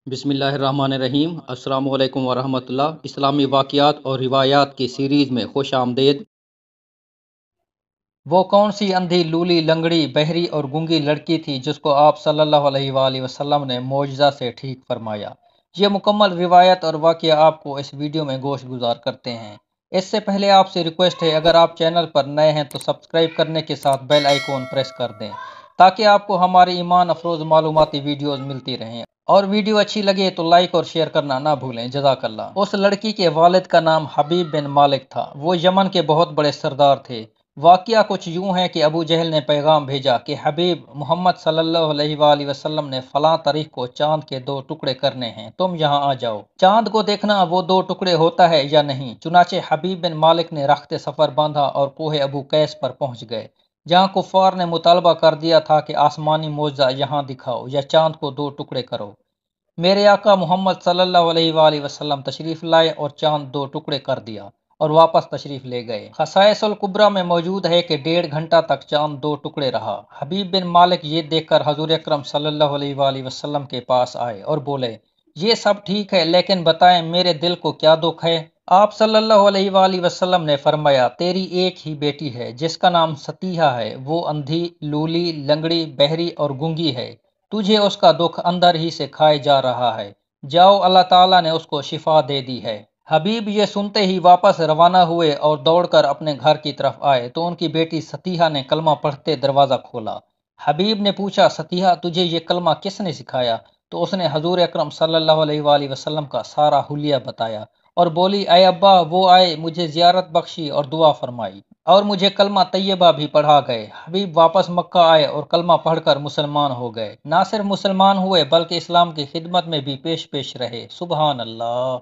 بسم اللہ الرحمن الرحیم۔ السلام علیکم ورحمۃ اللہ۔ اسلامی واقعات اور روایات کی سیریز میں خوش آمدید۔ وہ کون سی اندھی، لولی، لنگڑی، بہری اور گونگی لڑکی تھی جس کو آپ صلی اللہ علیہ وآلہ وسلم نے معجزہ سے ٹھیک فرمایا؟ یہ مکمل روایت اور واقعہ آپ کو اس ویڈیو میں گوش گزار کرتے ہیں۔ اس سے پہلے آپ سے ریکویسٹ ہے، اگر آپ چینل پر نئے ہیں تو سبسکرائب کرنے کے ساتھ بیل آئیکن پریس کر دیں تاکہ آپ کو ہماری ایمان افروز معلوماتی ویڈیوز ملتی رہیں، اور ویڈیو اچھی لگے تو لائک اور شیئر کرنا نہ بھولیں۔ جزاک اللہ۔ اس لڑکی کے والد کا نام حبیب بن مالک تھا۔ وہ یمن کے بہت بڑے سردار تھے۔ واقعہ کچھ یوں ہے کہ ابو جہل نے پیغام بھیجا کہ حبیب، محمد صلی اللہ علیہ وآلہ وسلم نے فلاں تاریخ کو چاند کے 2 ٹکڑے کرنے ہیں، تم یہاں آ جاؤ۔ چاند کو دیکھنا وہ 2 ٹکڑے ہوتا ہے یا نہیں۔ چنانچہ حبیب بن مالک نے رخت سفر باندھا اور کوہ ابو قیس پر پہنچ گئے، جہاں کفار نے مطالبہ کر دیا تھا کہ آسمانی معجزہ یہاں دکھاؤ یا چاند کو 2 ٹکڑے کرو۔ میرے آقا محمد صلی اللہ علیہ وآلہ وسلم تشریف لائے اور چاند 2 ٹکڑے کر دیا اور واپس تشریف لے گئے۔ خصائص الکبریٰ میں موجود ہے کہ 1.5 گھنٹہ تک چاند 2 ٹکڑے رہا۔ حبیب بن مالک یہ دیکھ کر حضور اکرم صلی اللہ علیہ وآلہ وسلم کے پاس آئے اور بولے، یہ سب ٹھیک ہے، لیکن بتائیں میرے دل کو کیا دکھ ہے؟ آپ صلی اللہ علیہ وآلہ وسلم نے فرمایا، تیری ایک ہی بیٹی ہے جس کا نام ستیحہ ہے، وہ اندھی، لولی، لنگڑی، بہری اور گونگی ہے۔ تجھے اس کا دکھ اندر ہی سے کھائے جا رہا ہے۔ جاؤ، اللہ تعالیٰ نے اس کو شفا دے دی ہے۔ حبیب یہ سنتے ہی واپس روانہ ہوئے اور دوڑ کر اپنے گھر کی طرف آئے تو ان کی بیٹی ستیحہ نے کلمہ پڑھتے دروازہ کھولا۔ حبیب نے پوچھا، ستیحہ تجھے یہ کلمہ کس نے سکھایا؟ تو اس نے حضور اکرم صلی اللہ علیہ وآلہ وسلم کا سارا حلیہ بتایا اور بولی، اے ابا، وہ آئے، مجھے زیارت بخشی اور دعا فرمائی اور مجھے کلمہ طیبہ بھی پڑھا گئے۔ حبیب واپس مکہ آئے اور کلمہ پڑھ کر مسلمان ہو گئے۔ نہ صرف مسلمان ہوئے بلکہ اسلام کی خدمت میں بھی پیش رہے۔ سبحان اللہ۔